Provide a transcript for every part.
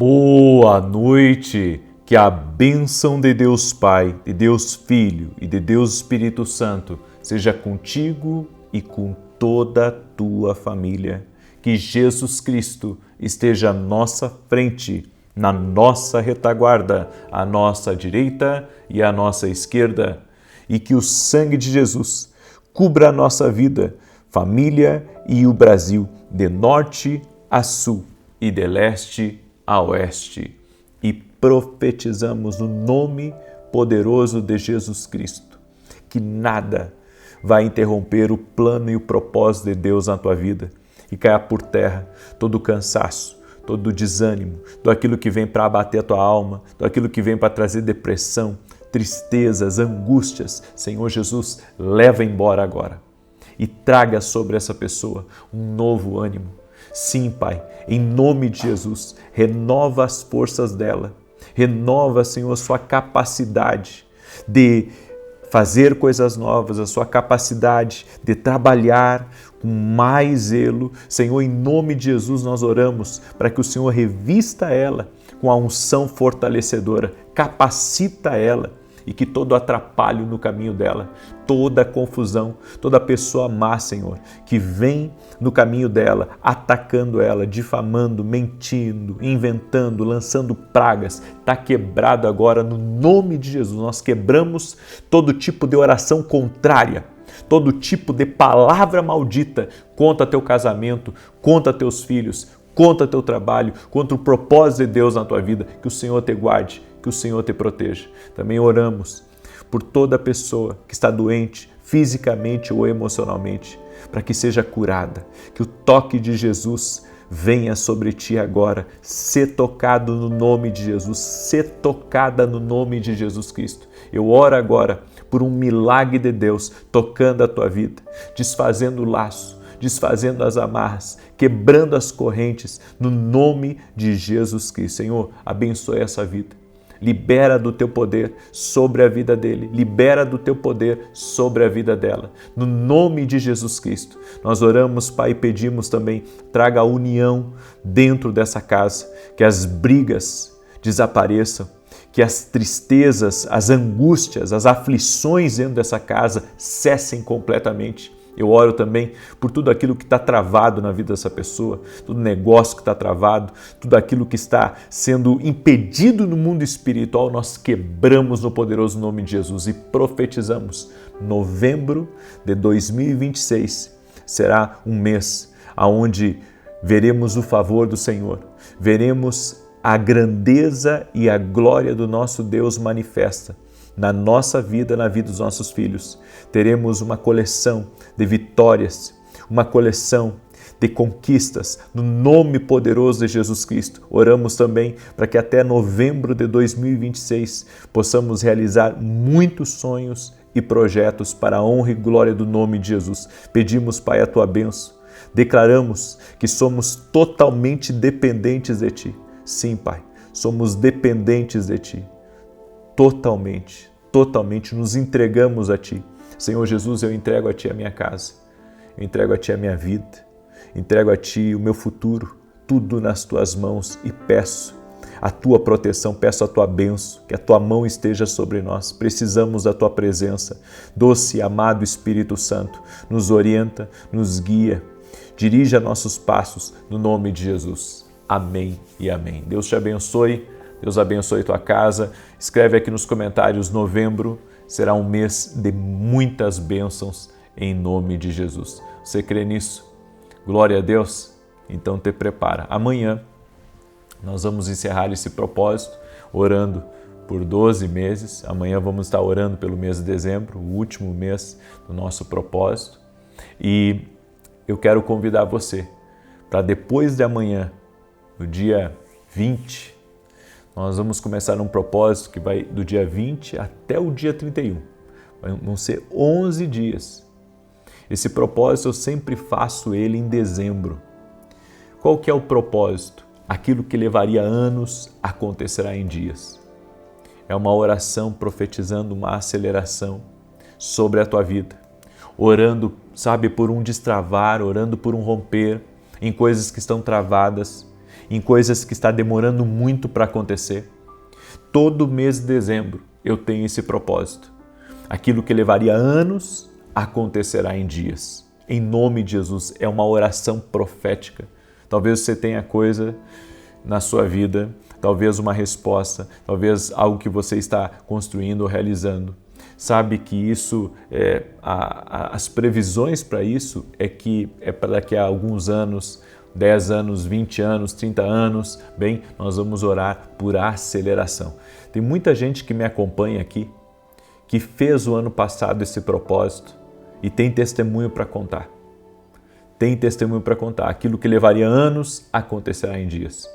Boa noite, que a bênção de Deus Pai, de Deus Filho e de Deus Espírito Santo seja contigo e com toda a tua família. Que Jesus Cristo esteja à nossa frente, na nossa retaguarda, à nossa direita e à nossa esquerda. E que o sangue de Jesus cubra a nossa vida, família e o Brasil, de norte a sul e de leste a oeste. E profetizamos no nome poderoso de Jesus Cristo, que nada vai interromper o plano e o propósito de Deus na tua vida e caia por terra todo o cansaço, todo o desânimo, tudo aquilo que vem para abater a tua alma, tudo aquilo que vem para trazer depressão, tristezas, angústias. Senhor Jesus, leva embora agora e traga sobre essa pessoa um novo ânimo. Sim, Pai, em nome de Jesus, renova as forças dela, renova, Senhor, a sua capacidade de fazer coisas novas, a sua capacidade de trabalhar com mais zelo. Senhor, em nome de Jesus nós oramos para que o Senhor revista ela com a unção fortalecedora, capacita ela e que todo atrapalho no caminho dela, toda confusão, toda pessoa má, Senhor, que vem no caminho dela, atacando ela, difamando, mentindo, inventando, lançando pragas, está quebrado agora no nome de Jesus. Nós quebramos todo tipo de oração contrária, todo tipo de palavra maldita contra teu casamento, contra teus filhos, contra teu trabalho, contra o propósito de Deus na tua vida. Que o Senhor te guarde, que o Senhor te proteja. Também oramos por toda pessoa que está doente fisicamente ou emocionalmente, para que seja curada, que o toque de Jesus venha sobre ti agora, ser tocado no nome de Jesus, ser tocada no nome de Jesus Cristo. Eu oro agora por um milagre de Deus tocando a tua vida, desfazendo o laço, desfazendo as amarras, quebrando as correntes, no nome de Jesus Cristo. Senhor, abençoe essa vida. Libera do teu poder sobre a vida dele, libera do teu poder sobre a vida dela. No nome de Jesus Cristo, nós oramos, Pai, e pedimos também, traga a união dentro dessa casa, que as brigas desapareçam, que as tristezas, as angústias, as aflições dentro dessa casa cessem completamente. Eu oro também por tudo aquilo que está travado na vida dessa pessoa, todo negócio que está travado, tudo aquilo que está sendo impedido no mundo espiritual, nós quebramos no poderoso nome de Jesus e profetizamos. Novembro de 2026 será um mês onde veremos o favor do Senhor, veremos a grandeza e a glória do nosso Deus manifesta na nossa vida, na vida dos nossos filhos. Teremos uma coleção de vitórias, uma coleção de conquistas, no nome poderoso de Jesus Cristo. Oramos também para que até novembro de 2026 possamos realizar muitos sonhos e projetos para a honra e glória do nome de Jesus. Pedimos, Pai, a tua bênção. Declaramos que somos totalmente dependentes de ti. Sim, Pai, somos dependentes de ti. Totalmente nos entregamos a ti. Senhor Jesus, eu entrego a ti a minha casa, eu entrego a ti a minha vida, entrego a ti o meu futuro, tudo nas tuas mãos e peço a tua proteção, peço a tua bênção, que a tua mão esteja sobre nós. Precisamos da tua presença. Doce e amado Espírito Santo, nos orienta, nos guia, dirija nossos passos no nome de Jesus. Amém e amém. Deus te abençoe. Deus abençoe tua casa. Escreve aqui nos comentários, novembro será um mês de muitas bênçãos em nome de Jesus. Você crê nisso? Glória a Deus? Então te prepara. Amanhã nós vamos encerrar esse propósito orando por 12 meses. Amanhã vamos estar orando pelo mês de dezembro, o último mês do nosso propósito. E eu quero convidar você para depois de amanhã, no dia 20, nós vamos começar um propósito que vai do dia 20 até o dia 31. Vão ser 11 dias. Esse propósito eu sempre faço ele em dezembro. Qual que é o propósito? Aquilo que levaria anos acontecerá em dias. É uma oração profetizando uma aceleração sobre a tua vida. Orando, sabe, por um destravar, orando por um romper em coisas que estão travadas. em coisas que está demorando muito para acontecer. Todo mês de dezembro eu tenho esse propósito. Aquilo que levaria anos acontecerá em dias. Em nome de Jesus, é uma oração profética. Talvez você tenha coisa na sua vida, talvez uma resposta, talvez algo que você está construindo ou realizando. Sabe que isso, as previsões para isso é para daqui a alguns anos, 10 anos, 20 anos, 30 anos, bem, nós vamos orar por aceleração. Tem muita gente que me acompanha aqui, que fez o ano passado esse propósito e tem testemunho para contar. Tem testemunho para contar. Aquilo que levaria anos acontecerá em dias,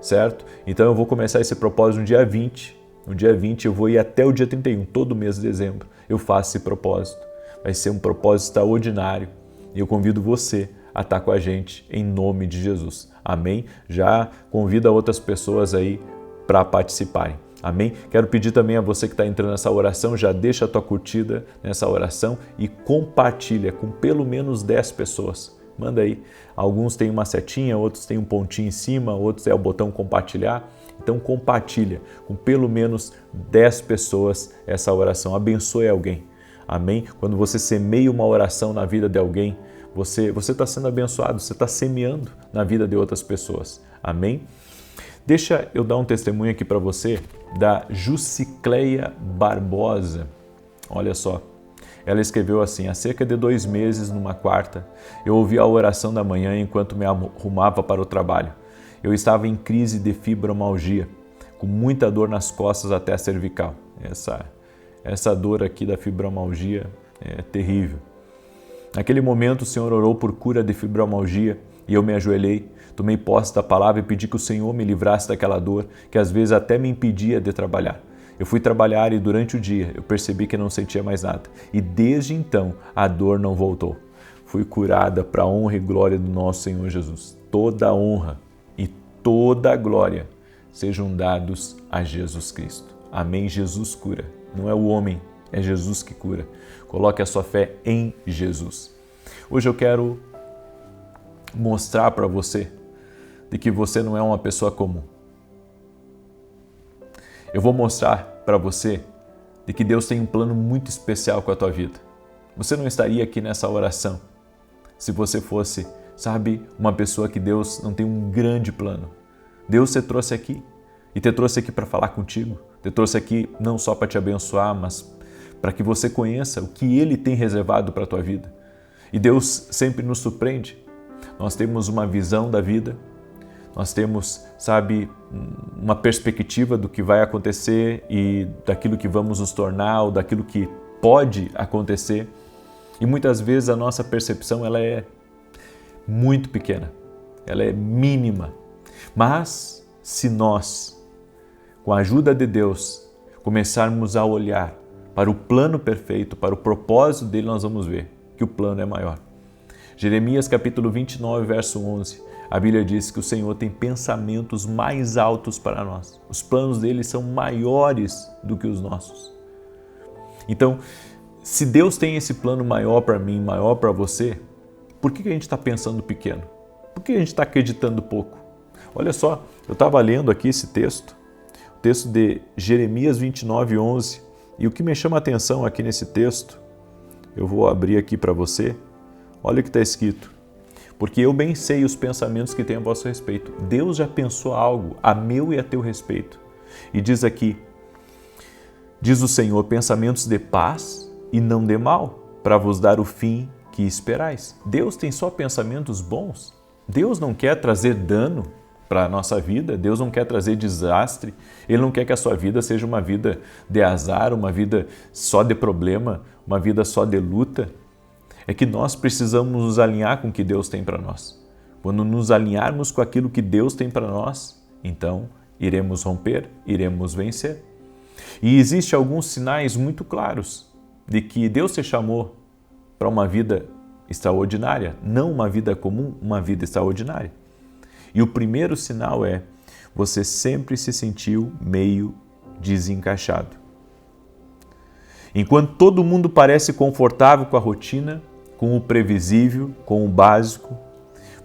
certo? Então eu vou começar esse propósito no dia 20. No dia 20 eu vou ir até o dia 31, todo mês de dezembro eu faço esse propósito. Vai ser um propósito extraordinário e eu convido você a estar com a gente em nome de Jesus. Amém? Já convida outras pessoas aí para participarem. Amém? Quero pedir também a você que está entrando nessa oração, já deixa a tua curtida nessa oração e compartilha com pelo menos 10 pessoas. Manda aí. Alguns têm uma setinha, outros têm um pontinho em cima, outros é o botão compartilhar. Então compartilha com pelo menos 10 pessoas essa oração. Abençoe alguém. Amém? Quando você semeia uma oração na vida de alguém, você está sendo abençoado, você está semeando na vida de outras pessoas. Amém? Deixa eu dar um testemunho aqui para você da Jucicleia Barbosa. Olha só, ela escreveu assim: há cerca de 2 meses, numa quarta, eu ouvi a oração da manhã enquanto me arrumava para o trabalho. Eu estava em crise de fibromialgia, com muita dor nas costas até a cervical. Essa dor aqui da fibromialgia é terrível. Naquele momento o Senhor orou por cura de fibromialgia e eu me ajoelhei, tomei posse da palavra e pedi que o Senhor me livrasse daquela dor que às vezes até me impedia de trabalhar. Eu fui trabalhar e durante o dia eu percebi que não sentia mais nada e desde então a dor não voltou. Fui curada para a honra e glória do nosso Senhor Jesus. Toda a honra e toda a glória sejam dados a Jesus Cristo. Amém? Jesus cura. Não é o homem, é Jesus que cura. Coloque a sua fé em Jesus. Hoje eu quero mostrar para você de que você não é uma pessoa comum. Eu vou mostrar para você de que Deus tem um plano muito especial com a tua vida. Você não estaria aqui nessa oração se você fosse, sabe, uma pessoa que Deus não tem um grande plano. Deus te trouxe aqui e te trouxe aqui para falar contigo. Te trouxe aqui não só para te abençoar, mas para que você conheça o que Ele tem reservado para a tua vida. E Deus sempre nos surpreende. Nós temos uma visão da vida, nós temos, sabe, uma perspectiva do que vai acontecer e daquilo que vamos nos tornar ou daquilo que pode acontecer. E muitas vezes a nossa percepção ela é muito pequena, ela é mínima. Mas se nós, com a ajuda de Deus, começarmos a olhar para o plano perfeito, para o propósito dele, nós vamos ver que o plano é maior. Jeremias capítulo 29, verso 11, a Bíblia diz que o Senhor tem pensamentos mais altos para nós. Os planos dele são maiores do que os nossos. Então, se Deus tem esse plano maior para mim, maior para você, por que a gente está pensando pequeno? Por que a gente está acreditando pouco? Olha só, eu estava lendo aqui esse texto, o texto de Jeremias 29, 11, e o que me chama a atenção aqui nesse texto, eu vou abrir aqui para você. Olha o que está escrito. Porque eu bem sei os pensamentos que tenho a vosso respeito. Deus já pensou algo a meu e a teu respeito. E diz aqui, diz o Senhor, pensamentos de paz e não de mal, para vos dar o fim que esperais. Deus tem só pensamentos bons. Deus não quer trazer dano para a nossa vida. Deus não quer trazer desastre. Ele não quer que a sua vida seja uma vida de azar, uma vida só de problema, uma vida só de luta. É que nós precisamos nos alinhar com o que Deus tem para nós. Quando nos alinharmos com aquilo que Deus tem para nós, então iremos romper, iremos vencer. E existem alguns sinais muito claros de que Deus te chamou para uma vida extraordinária, não uma vida comum, uma vida extraordinária. E o primeiro sinal é, você sempre se sentiu meio desencaixado. Enquanto todo mundo parece confortável com a rotina, com o previsível, com o básico,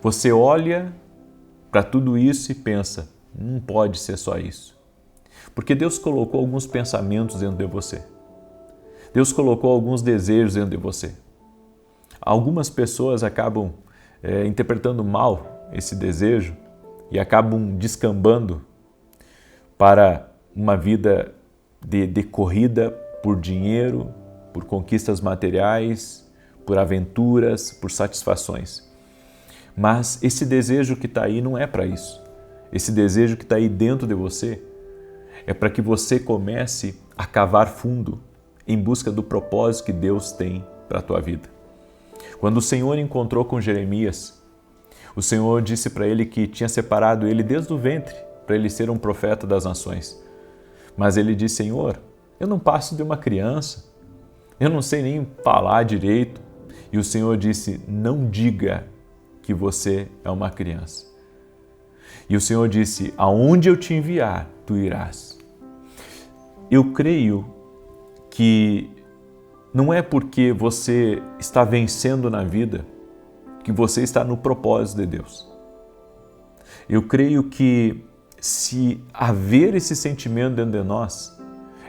você olha para tudo isso e pensa, não pode ser só isso. Porque Deus colocou alguns pensamentos dentro de você. Deus colocou alguns desejos dentro de você. Algumas pessoas acabam interpretando mal esse desejo e acabam descambando para uma vida de corrida por dinheiro, por conquistas materiais, por aventuras, por satisfações. Mas esse desejo que está aí não é para isso. Esse desejo que está aí dentro de você é para que você comece a cavar fundo em busca do propósito que Deus tem para a tua vida. Quando o Senhor encontrou com Jeremias, o Senhor disse para ele que tinha separado ele desde o ventre para ele ser um profeta das nações. Mas ele disse, Senhor, eu não passo de uma criança, eu não sei nem falar direito. E o Senhor disse, não diga que você é uma criança. E o Senhor disse, aonde eu te enviar, tu irás. Eu creio que não é porque você está vencendo na vida que você está no propósito de Deus. Eu creio que se haver esse sentimento dentro de nós,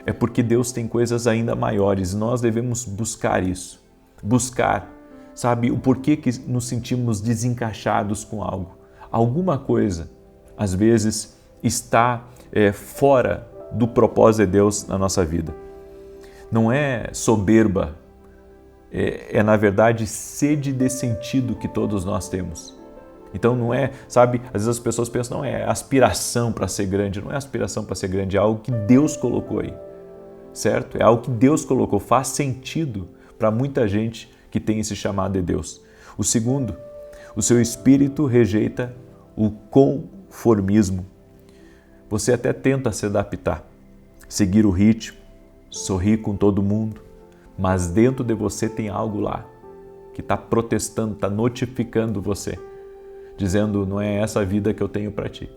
é porque Deus tem coisas ainda maiores. Nós devemos buscar isso. Buscar, sabe, o porquê que nos sentimos desencaixados com algo. Alguma coisa, às vezes, está fora do propósito de Deus na nossa vida. Não é soberba, é na verdade sede de sentido que todos nós temos. Então não é, sabe, às vezes as pessoas pensam, não é aspiração para ser grande, não é aspiração para ser grande, é algo que Deus colocou aí, certo? É algo que Deus colocou, faz sentido para muita gente que tem esse chamado de Deus. O segundo, o seu espírito rejeita o conformismo. Você até tenta se adaptar, seguir o ritmo, sorrir com todo mundo, mas dentro de você tem algo lá que está protestando, está notificando você, dizendo, não é essa vida que eu tenho para ti.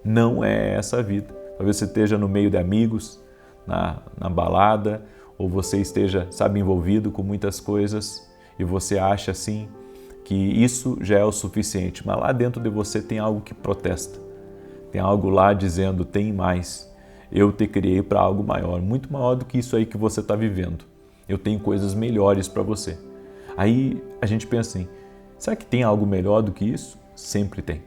Não é essa vida. Talvez você esteja no meio de amigos, na balada, ou você esteja, sabe, envolvido com muitas coisas e você acha assim que isso já é o suficiente, mas lá dentro de você tem algo que protesta. Tem algo lá dizendo, tem mais. Eu te criei para algo maior, muito maior do que isso aí que você está vivendo. Eu tenho coisas melhores para você. Aí a gente pensa assim, será que tem algo melhor do que isso? Sempre tem.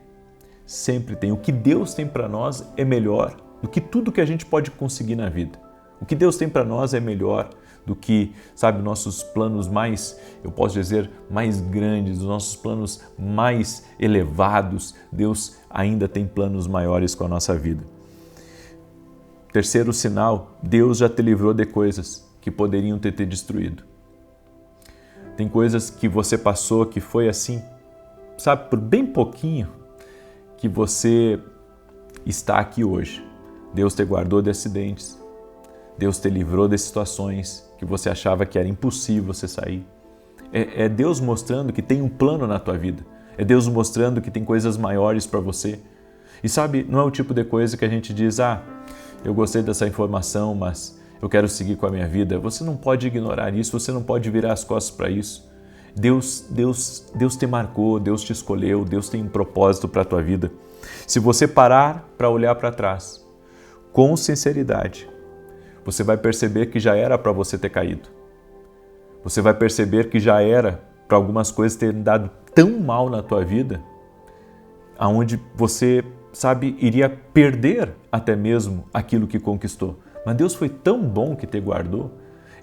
Sempre tem. O que Deus tem para nós é melhor do que tudo que a gente pode conseguir na vida. O que Deus tem para nós é melhor do que, sabe, nossos planos mais, eu posso dizer, mais grandes, os nossos planos mais elevados. Deus ainda tem planos maiores com a nossa vida. Terceiro sinal, Deus já te livrou de coisas que poderiam ter te destruído. Tem coisas que você passou que foi assim, sabe, por bem pouquinho, que você está aqui hoje. Deus te guardou de acidentes. Deus te livrou de situações que você achava que era impossível você sair. É Deus mostrando que tem um plano na tua vida. É Deus mostrando que tem coisas maiores para você. E sabe, não é o tipo de coisa que a gente diz, eu gostei dessa informação, mas eu quero seguir com a minha vida. Você não pode ignorar isso, você não pode virar as costas para isso. Deus te marcou, Deus te escolheu, Deus tem um propósito para a tua vida. Se você parar para olhar para trás, com sinceridade, você vai perceber que já era para você ter caído. Você vai perceber que já era para algumas coisas terem dado tão mal na tua vida, aonde você, sabe, iria perder até mesmo aquilo que conquistou. Mas Deus foi tão bom que te guardou.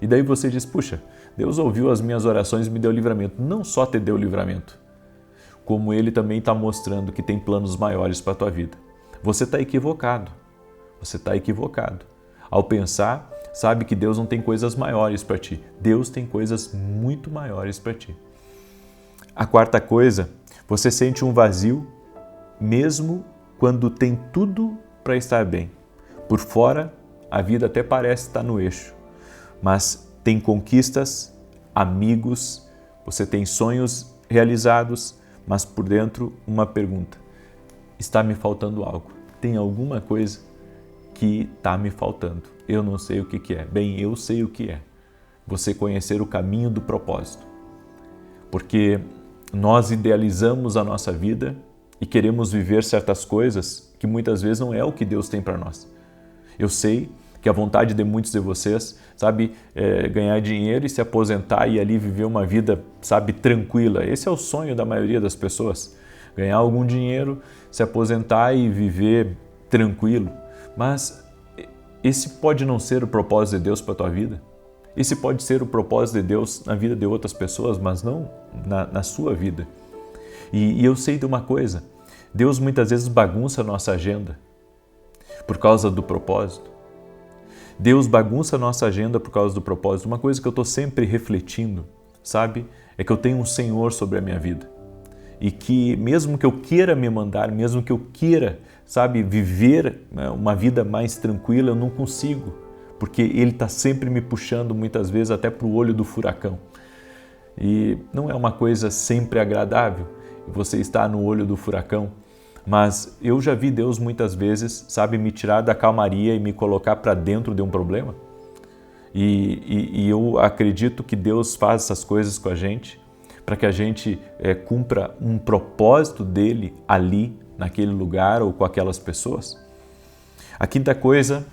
E daí você diz, puxa, Deus ouviu as minhas orações e me deu livramento. Não só te deu livramento, como Ele também está mostrando que tem planos maiores para a tua vida. Você está equivocado. Você está equivocado. Ao pensar, sabe que Deus não tem coisas maiores para ti. Deus tem coisas muito maiores para ti. A quarta coisa, você sente um vazio mesmo quando tem tudo para estar bem. Por fora, a vida até parece estar no eixo, mas tem conquistas, amigos, você tem sonhos realizados, mas por dentro uma pergunta: está me faltando algo? Tem alguma coisa que está me faltando? Eu não sei o que é. Bem, eu sei o que é. Você conhecer o caminho do propósito. Porque nós idealizamos a nossa vida e queremos viver certas coisas que muitas vezes não é o que Deus tem para nós. Eu sei que a vontade de muitos de vocês, sabe, é ganhar dinheiro e se aposentar e ali viver uma vida, sabe, tranquila. Esse é o sonho da maioria das pessoas. Ganhar algum dinheiro, se aposentar e viver tranquilo. Mas esse pode não ser o propósito de Deus para a tua vida. Esse pode ser o propósito de Deus na vida de outras pessoas, mas não na sua vida. E eu sei de uma coisa, Deus muitas vezes bagunça a nossa agenda por causa do propósito. Deus bagunça a nossa agenda por causa do propósito. Uma coisa que eu estou sempre refletindo, sabe, é que eu tenho um Senhor sobre a minha vida. E que mesmo que eu queira me mandar, mesmo que eu queira, sabe, viver uma vida mais tranquila, eu não consigo. Porque Ele está sempre me puxando, muitas vezes, até para o olho do furacão. E não é uma coisa sempre agradável você estar no olho do furacão. Mas eu já vi Deus muitas vezes, sabe, me tirar da calmaria e me colocar para dentro de um problema. E eu acredito que Deus faz essas coisas com a gente para que a gente cumpra um propósito dele ali, naquele lugar ou com aquelas pessoas. A quinta coisa,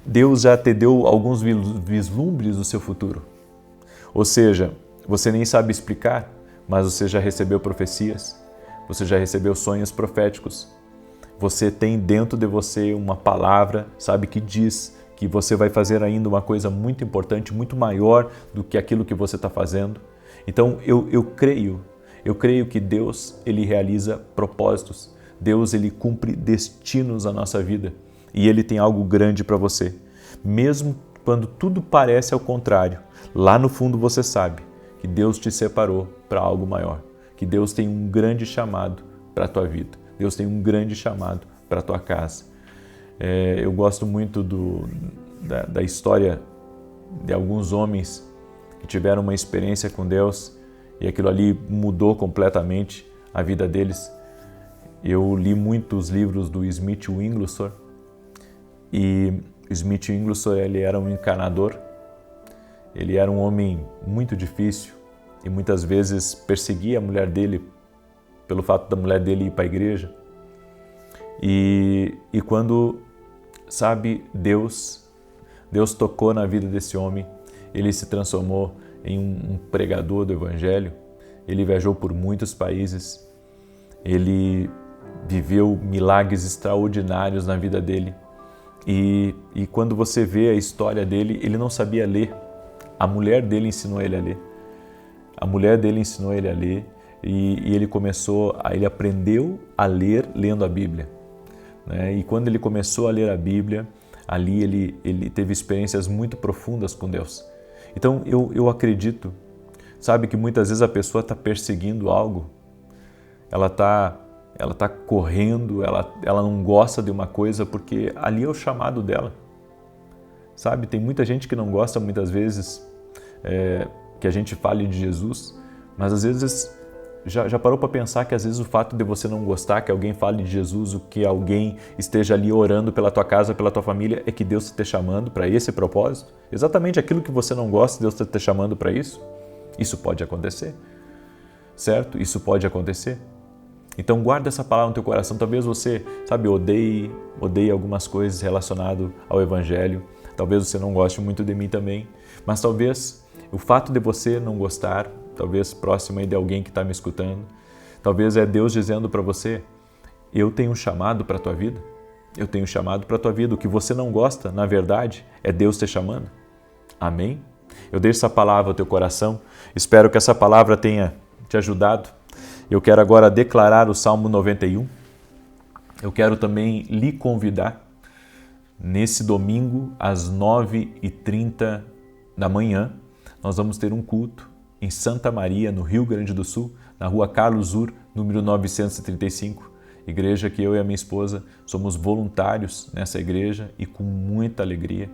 Deus já te deu alguns vislumbres do seu futuro. Ou seja, você nem sabe explicar, mas você já recebeu profecias. Você já recebeu sonhos proféticos. Você tem dentro de você uma palavra, sabe, que diz que você vai fazer ainda uma coisa muito importante, muito maior do que aquilo que você está fazendo. Então, eu creio que Deus, Ele realiza propósitos. Deus, Ele cumpre destinos na nossa vida. E Ele tem algo grande para você. Mesmo quando tudo parece ao contrário, lá no fundo você sabe que Deus te separou para algo maior. Que Deus tem um grande chamado para a tua vida. Deus tem um grande chamado para a tua casa. Eu gosto muito da história de alguns homens que tiveram uma experiência com Deus e aquilo ali mudou completamente a vida deles. Eu li muitos livros do Smith Wigglesworth e Smith Wigglesworth, ele era um encanador. Ele era um homem muito difícil e muitas vezes perseguia a mulher dele pelo fato da mulher dele ir para a igreja. E quando, sabe, Deus tocou na vida desse homem, ele se transformou em um pregador do Evangelho, ele viajou por muitos países, ele viveu milagres extraordinários na vida dele. E quando você vê a história dele, ele não sabia ler, a mulher dele ensinou ele a ler. A mulher dele ensinou ele a ler e ele aprendeu a ler lendo a Bíblia. Né? E quando ele começou a ler a Bíblia, ali ele teve experiências muito profundas com Deus. Então eu acredito, sabe, que muitas vezes a pessoa está perseguindo algo, ela está correndo, ela não gosta de uma coisa porque ali é o chamado dela. Sabe, tem muita gente que não gosta muitas vezes que a gente fale de Jesus, mas às vezes já parou para pensar que às vezes o fato de você não gostar que alguém fale de Jesus, ou que alguém esteja ali orando pela tua casa, pela tua família, é que Deus está te chamando para esse propósito? Exatamente aquilo que você não gosta, Deus está te chamando para isso? Isso pode acontecer, certo? Isso pode acontecer. Então guarda essa palavra no teu coração. Talvez você, sabe, odeie algumas coisas relacionadas ao Evangelho. Talvez você não goste muito de mim também, mas talvez o fato de você não gostar, talvez próximo aí de alguém que está me escutando, talvez é Deus dizendo para você, eu tenho um chamado para a tua vida, eu tenho um chamado para a tua vida. O que você não gosta, na verdade, é Deus te chamando. Amém? Eu deixo essa palavra ao teu coração, espero que essa palavra tenha te ajudado. Eu quero agora declarar o Salmo 91. Eu quero também lhe convidar, nesse domingo, às 9h30 da manhã, nós vamos ter um culto em Santa Maria, no Rio Grande do Sul, na rua Carlos Ur, número 935. Igreja que eu e a minha esposa somos voluntários nessa igreja e com muita alegria.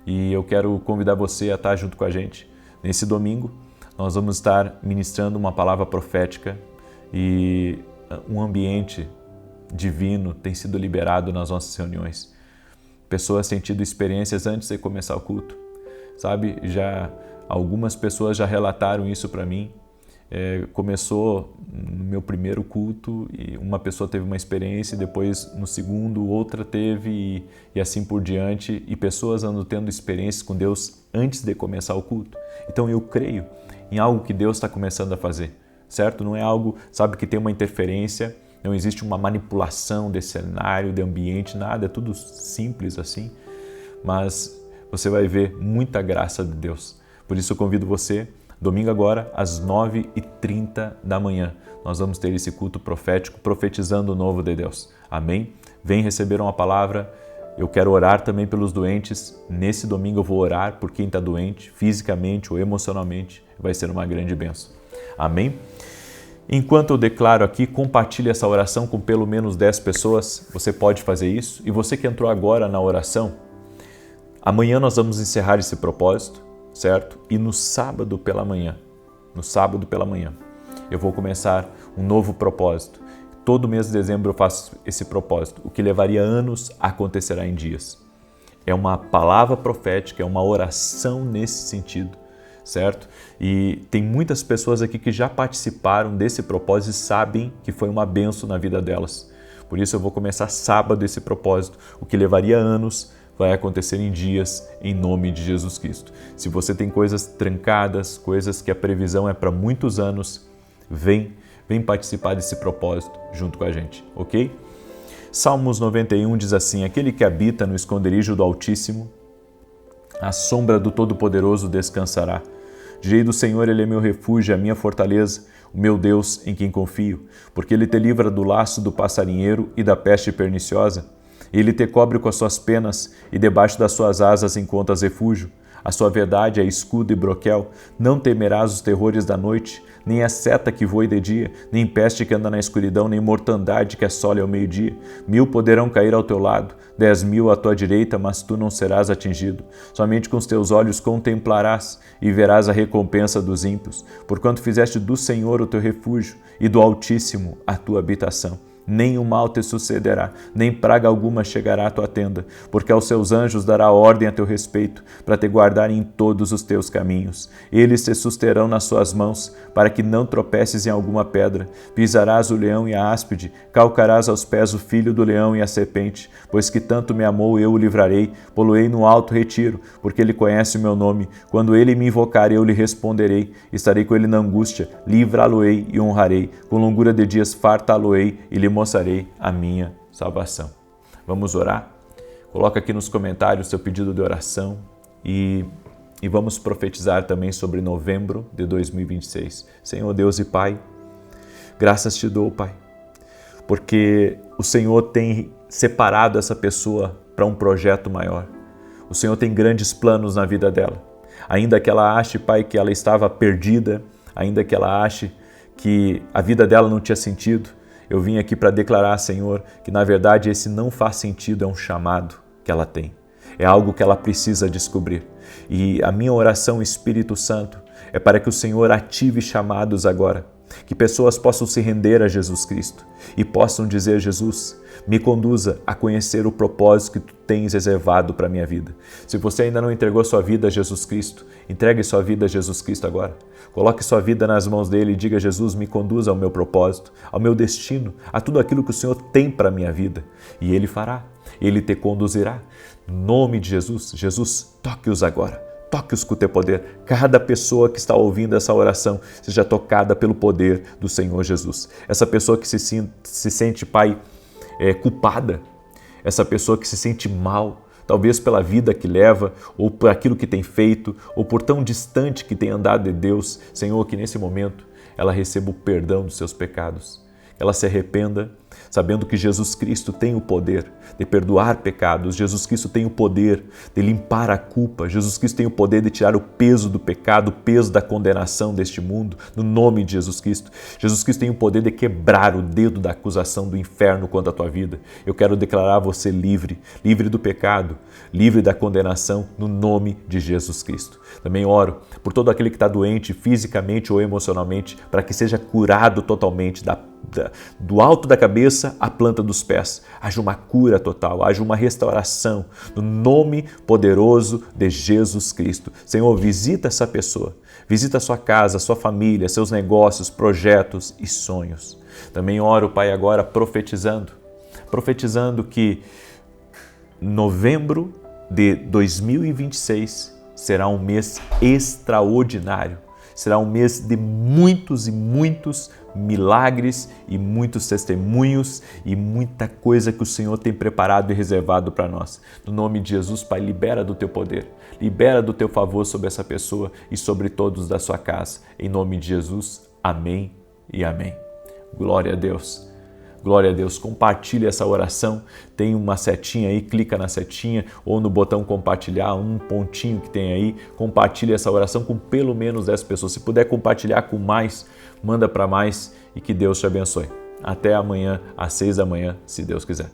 E eu quero convidar você a estar junto com a gente. Nesse domingo, nós vamos estar ministrando uma palavra profética e um ambiente divino tem sido liberado nas nossas reuniões. Pessoas têm tido experiências antes de começar o culto. Sabe, algumas pessoas já relataram isso para mim. Começou no meu primeiro culto e uma pessoa teve uma experiência, e depois no segundo outra teve e assim por diante, e pessoas andam tendo experiências com Deus antes de começar o culto. Então eu creio em algo que Deus está começando a fazer, certo? Não é algo, sabe, que tem uma interferência, não existe uma manipulação desse cenário, de ambiente, nada, é tudo simples assim, mas você vai ver muita graça de Deus. Por isso eu convido você, domingo agora, às 9h30 da manhã, nós vamos ter esse culto profético, profetizando o novo de Deus. Amém? Vem receber uma palavra. Eu quero orar também pelos doentes. Nesse domingo eu vou orar por quem está doente, fisicamente ou emocionalmente. Vai ser uma grande bênção. Amém? Enquanto eu declaro aqui, compartilhe essa oração com pelo menos 10 pessoas. Você pode fazer isso. E você que entrou agora na oração, amanhã nós vamos encerrar esse propósito, certo? E no sábado pela manhã, eu vou começar um novo propósito. Todo mês de dezembro eu faço esse propósito. O que levaria anos acontecerá em dias. É uma palavra profética, é uma oração nesse sentido, certo? E tem muitas pessoas aqui que já participaram desse propósito e sabem que foi uma bênção na vida delas. Por isso eu vou começar sábado esse propósito. O que levaria anos vai acontecer em dias, em nome de Jesus Cristo. Se você tem coisas trancadas, coisas que a previsão é para muitos anos, vem participar desse propósito junto com a gente, ok? Salmos 91 diz assim: aquele que habita no esconderijo do Altíssimo, à sombra do Todo-Poderoso descansará. Direi do Senhor, Ele é meu refúgio, a minha fortaleza, o meu Deus em quem confio, porque Ele te livra do laço do passarinheiro e da peste perniciosa. Ele te cobre com as suas penas e debaixo das suas asas encontras refúgio. A sua verdade é escudo e broquel. Não temerás os terrores da noite, nem a seta que voe de dia, nem peste que anda na escuridão, nem mortandade que assole ao meio-dia. 1000 poderão cair ao teu lado, 10.000 à tua direita, mas tu não serás atingido. Somente com os teus olhos contemplarás e verás a recompensa dos ímpios, porquanto fizeste do Senhor o teu refúgio e do Altíssimo a tua habitação. Nem o mal te sucederá, nem praga alguma chegará à tua tenda, porque aos seus anjos dará ordem a teu respeito, para te guardarem em todos os teus caminhos. Eles te susterão nas suas mãos, para que não tropeces em alguma pedra. Pisarás o leão e a áspide, calcarás aos pés o filho do leão e a serpente, pois que tanto me amou, eu o livrarei, pô-lo-ei no alto retiro, porque ele conhece o meu nome. Quando ele me invocar, eu lhe responderei, estarei com ele na angústia, livrá-lo-ei e honrarei, com longura de dias fartá-lo-ei e lhe mostrarei a minha salvação. Vamos orar? Coloca aqui nos comentários o seu pedido de oração e vamos profetizar também sobre novembro de 2026. Senhor Deus e Pai, graças te dou, Pai, porque o Senhor tem separado essa pessoa para um projeto maior. O Senhor tem grandes planos na vida dela. Ainda que ela ache, Pai, que ela estava perdida, ainda que ela ache que a vida dela não tinha sentido, eu vim aqui para declarar, Senhor, que na verdade esse não faz sentido, é um chamado que ela tem. É algo que ela precisa descobrir. E a minha oração, Espírito Santo, é para que o Senhor ative chamados agora, que pessoas possam se render a Jesus Cristo e possam dizer: Jesus, me conduza a conhecer o propósito que tu tens reservado para a minha vida. Se você ainda não entregou sua vida a Jesus Cristo, entregue sua vida a Jesus Cristo agora. Coloque sua vida nas mãos dele e diga: Jesus, me conduza ao meu propósito, ao meu destino, a tudo aquilo que o Senhor tem para a minha vida. E ele fará, ele te conduzirá. Em nome de Jesus, Jesus, toque-os agora. Toque-os com o teu poder. Cada pessoa que está ouvindo essa oração seja tocada pelo poder do Senhor Jesus. Essa pessoa que se sente, Pai, culpada. Essa pessoa que se sente mal, talvez pela vida que leva, ou por aquilo que tem feito, ou por tão distante que tem andado de Deus. Senhor, que nesse momento ela receba o perdão dos seus pecados. Ela se arrependa, sabendo que Jesus Cristo tem o poder de perdoar pecados, Jesus Cristo tem o poder de limpar a culpa, Jesus Cristo tem o poder de tirar o peso do pecado, o peso da condenação deste mundo, no nome de Jesus Cristo. Jesus Cristo tem o poder de quebrar o dedo da acusação do inferno contra a tua vida. Eu quero declarar você livre, livre do pecado, livre da condenação, no nome de Jesus Cristo. Também oro por todo aquele que está doente, fisicamente ou emocionalmente, para que seja curado totalmente do alto da cabeça cabeça à planta dos pés. Haja uma cura total, haja uma restauração, no nome poderoso de Jesus Cristo. Senhor, visita essa pessoa, visita a sua casa, a sua família, seus negócios, projetos e sonhos. Também oro, Pai, agora profetizando que novembro de 2026 será um mês extraordinário. Será um mês de muitos e muitos milagres e muitos testemunhos e muita coisa que o Senhor tem preparado e reservado para nós. No nome de Jesus, Pai, libera do teu poder, libera do teu favor sobre essa pessoa e sobre todos da sua casa. Em nome de Jesus, amém e amém. Glória a Deus. Glória a Deus, compartilhe essa oração, tem uma setinha aí, clica na setinha ou no botão compartilhar, um pontinho que tem aí, compartilhe essa oração com pelo menos 10 pessoas. Se puder compartilhar com mais, manda para mais e que Deus te abençoe. Até amanhã, às 6 da manhã, se Deus quiser.